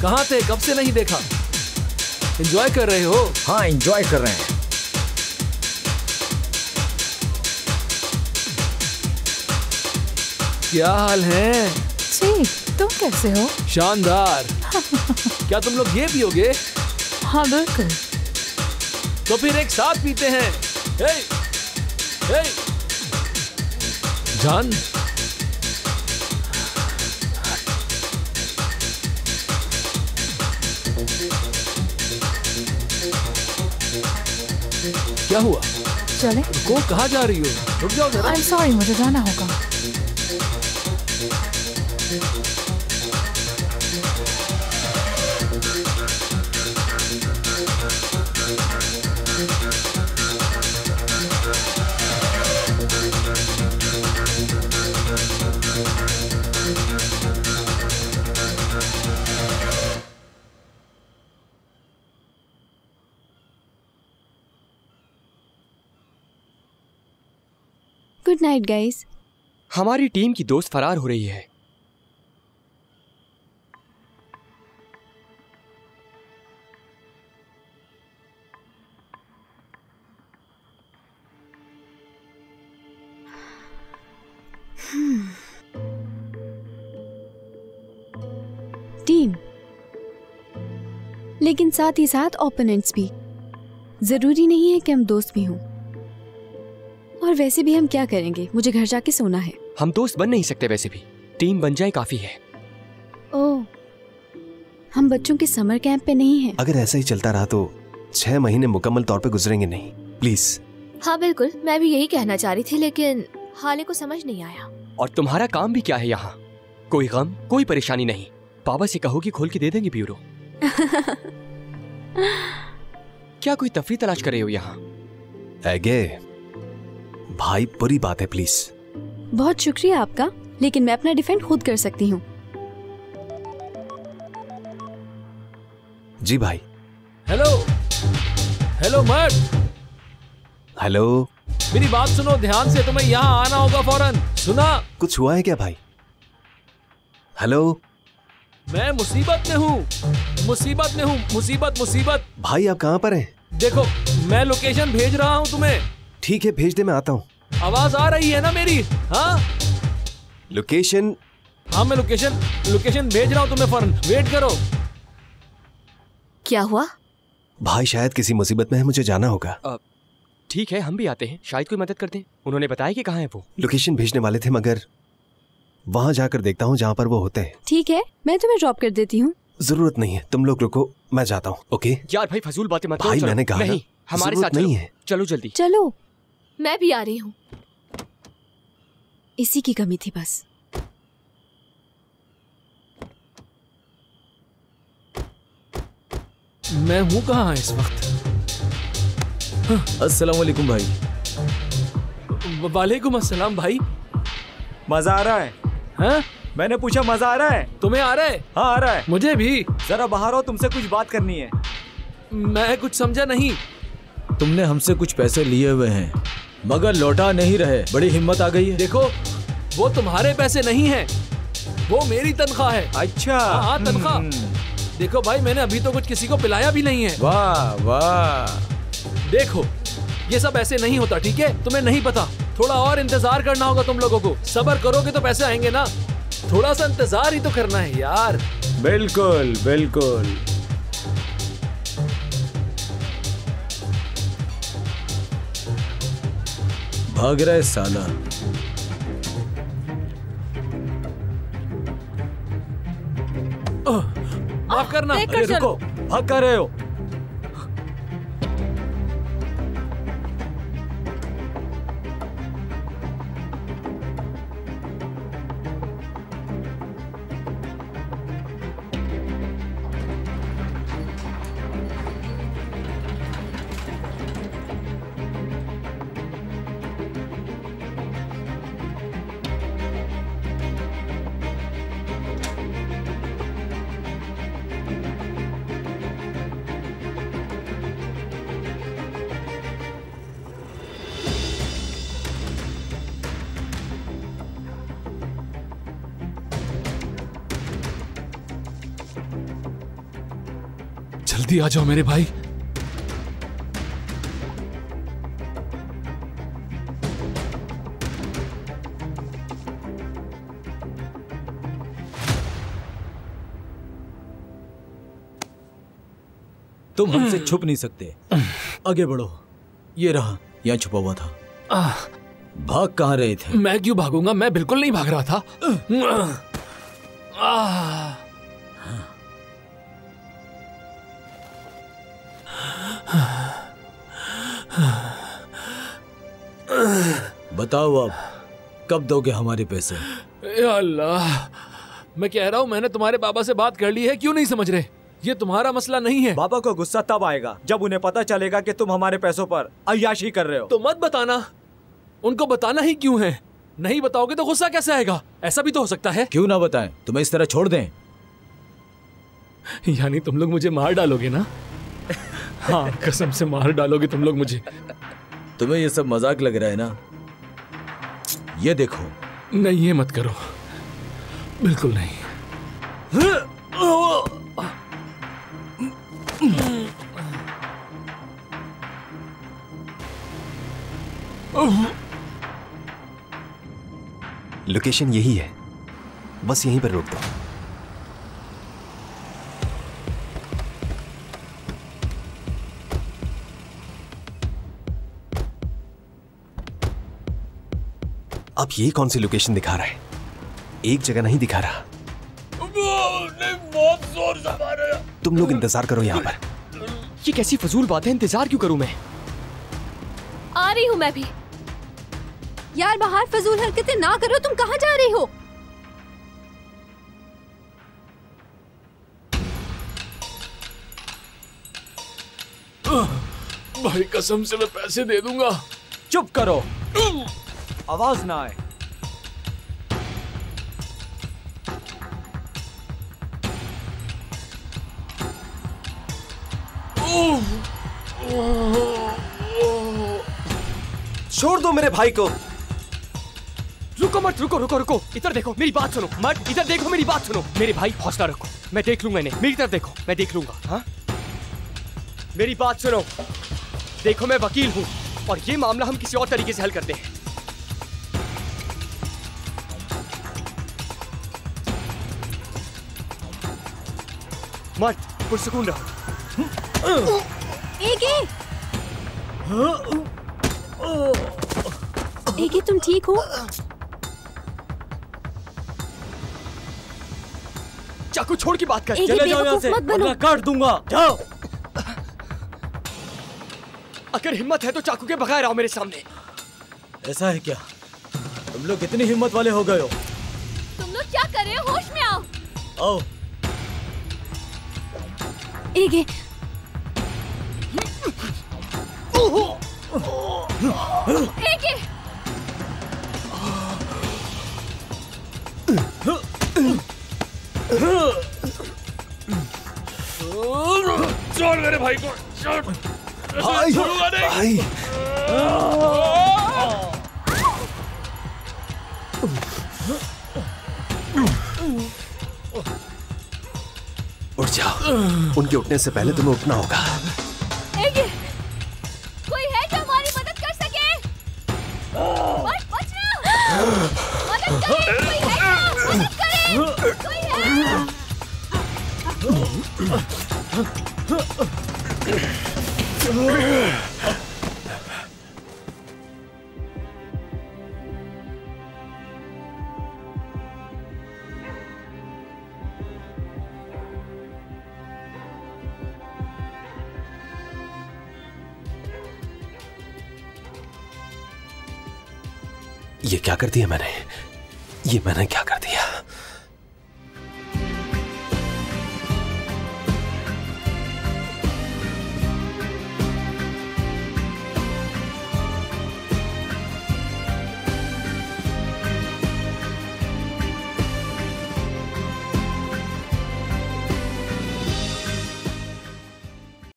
कहाँ थे? कब से नहीं देखा। एंजॉय कर रहे हो? हाँ, एंजॉय कर रहे हैं। क्या हाल है? जी, तुम कैसे हो? शानदार। क्या तुम लोग ये पियोगे? हाँ बिल्कुल। तो फिर एक साथ पीते हैं। हे, हे। जान, क्या हुआ? चले? को कहाँ जा रही हो? रुक जाओ जरा। I'm sorry, मुझे जाना होगा। Good night guys. हमारी टीम की दोस्त फरार हो रही है। टीम, लेकिन साथ ही साथ ओपोनेंट्स भी। जरूरी नहीं है कि हम दोस्त भी हों। और वैसे भी हम क्या करेंगे? मुझे घर जाके सोना है। हम दोस्त बन नहीं सकते, वैसे भी टीम बन जाए काफी है। ओह, हम बच्चों के समर कैंप पे नहीं हैं। अगर ऐसा ही चलता रहा तो 6 महीने मुकम्मल तौर पे गुजरेंगे नहीं। प्लीज। हाँ बिल्कुल, मैं भी यही कहना चाह रही थी, लेकिन हाले को समझ नहीं आया। और तुम्हारा काम भी क्या है यहाँ? कोई गम, कोई परेशानी नहीं। पापा से कहो कि खोल के दे देंगे ब्यूरो। क्या कोई तफरी तलाश कर रहे हो यहाँ? ऐगे भाई, बुरी बात है, प्लीज। बहुत शुक्रिया आपका, लेकिन मैं अपना डिफेंड खुद कर सकती हूँ। जी भाई। हेलो, हेलो मर्द। हेलो, मेरी बात सुनो ध्यान से, तुम्हें यहाँ आना होगा फौरन। सुना? कुछ हुआ है क्या भाई? हेलो, मैं मुसीबत में हूँ, मुसीबत में हूँ, मुसीबत मुसीबत। भाई आप कहाँ पर हैं? देखो, मैं लोकेशन भेज रहा हूँ तुम्हें। ठीक है, भेज दे, मैं आता हूँ। आवाज आ रही है ना मेरी? हाँ, लोकेशन। हाँ मैं लोकेशन भेज रहा हूँ तुम्हें, फौरन वेट करो। क्या हुआ? भाई शायद किसी मुसीबत में है, मुझे जाना होगा। ठीक है, हम भी आते हैं, शायद कोई मदद करते हैं। उन्होंने बताया कि कहाँ है वो? लोकेशन भेजने वाले थे, मगर वहां जाकर देखता हूँ जहाँ पर वो होते हैं। ठीक है, मैं तुम्हें ड्रॉप कर देती हूँ। जरूरत नहीं है, तुम लोग रुको, मैं जाता हूँ। ओके यार भाई, फजूल बातें मत करो। भाई, मैंने कहा नहीं, हमारे साथ नहीं है। चलो जल्दी। चलो, मैं भी आ रही हूँ। इसी की कमी थी बस। मैं हूँ कहाँ इस वक्त? अस्सलाम वालेकुम भाई। वालेकुम अस्सलाम भाई। मजा आ रहा है? हाँ? मैंने पूछा मजा आ रहा है? तुम्हें आ रहा है? हाँ आ रहा है। मुझे भी। जरा बाहर आओ, तुमसे कुछ बात करनी है। मैं कुछ समझा नहीं। तुमने हमसे कुछ पैसे लिए हुए हैं मगर लौटा नहीं रहे, बड़ी हिम्मत आ गई है। देखो, वो तुम्हारे पैसे नहीं हैं, वो मेरी तनख्वाह है। अच्छा। हाँ, तनख्वाह। देखो भाई, मैंने अभी तो कुछ किसी को पिलाया भी नहीं है। वाह वाह। देखो, ये सब ऐसे नहीं होता, ठीक है? तुम्हें नहीं पता, थोड़ा और इंतजार करना होगा तुम लोगों को। सब्र करोगे तो पैसे आएंगे ना, थोड़ा सा इंतजार ही तो करना है यार। बिल्कुल बिल्कुल। भाग रहे साला। माफ करना। अरे रुको, भाग कर रहे हो? जल्दी आ जाओ मेरे भाई। तुम हमसे छुप नहीं सकते। आगे बढ़ो। ये रहा, यहाँ छुपा हुआ था। भाग कहाँ रहे थे? मैं क्यों भागूंगा? मैं बिल्कुल नहीं भाग रहा था। बताओ अब, कब दोगे हमारे पैसे? या अल्लाह, मैं कह रहा हूँ मैंने तुम्हारे बाबा से बात कर ली है, क्यों नहीं समझ रहे? ये तुम्हारा मसला नहीं है। बाबा को गुस्सा तब आएगा जब उन्हें पता चलेगा कि तुम हमारे पैसों पर अय्याशी कर रहे हो। तो मत बताना। उनको बताना ही क्यों है? नहीं बताओगे तो गुस्सा कैसे आएगा? ऐसा भी तो हो सकता है। क्यों ना बताएं? तुम्हें इस तरह छोड़ दें? यानी तुम लोग मुझे मार डालोगे ना? हाँ, कसम से मार डालोगे तुम लोग मुझे। तुम्हें ये सब मजाक लग रहा है ना? ये देखो। नहीं, ये मत करो, बिल्कुल नहीं। लोकेशन यही है, बस यहीं पर रोक दो। अब ये कौन सी लोकेशन दिखा रहा है? एक जगह नहीं दिखा रहा। बहुत जोर से मारा। तुम लोग इंतजार करो यहाँ पर। ये कैसी फजूल बात है? इंतजार क्यों करूं मैं? आ रही हूँ मैं भी। यार बाहर फजूल हरकतें ना करो। तुम कहाँ जा रही हो? भाई कसम से मैं पैसे दे दूंगा। चुप करो, आवाज ना आए। छोड़ दो मेरे भाई को। रुको मत, रुको रुको रुको, इधर देखो, मेरी बात सुनो। मत, इधर देखो, मेरी बात सुनो। मेरे भाई हौसला रखो, मैं देख लूंगा इन्हें। मेरी तरफ देखो, मैं देख लूंगा। हाँ, मेरी बात सुनो। देखो मैं वकील हूं और ये मामला हम किसी और तरीके से हल करते हैं। मत, पुरसुकून रहो। एके तुम ठीक हो? चाकू छोड़ की बात कर। एके चले जाओ यहाँ बेवकूफ से, मत बनो। वरना काट दूंगा। जाओ। अगर हिम्मत है तो चाकू के बगैर आओ मेरे सामने। ऐसा है क्या? तुम लोग कितनी हिम्मत वाले हो गए हो? तुम लोग क्या कर रहे हो? होश में आओ। आओ। एके एके छोड़ मेरे भाई को, छोड़। भाई, छोड़ूंगा नहीं। भाई। उठ जाओ, उनके उठने से पहले तुम्हें उठना होगा। एके, कोई है जो हमारी मदद कर सके? बचना! मदद करे, कोई है क्या? मदद करे, कोई है? ये क्या कर दिया मैंने? ये मैंने क्या कर दिया?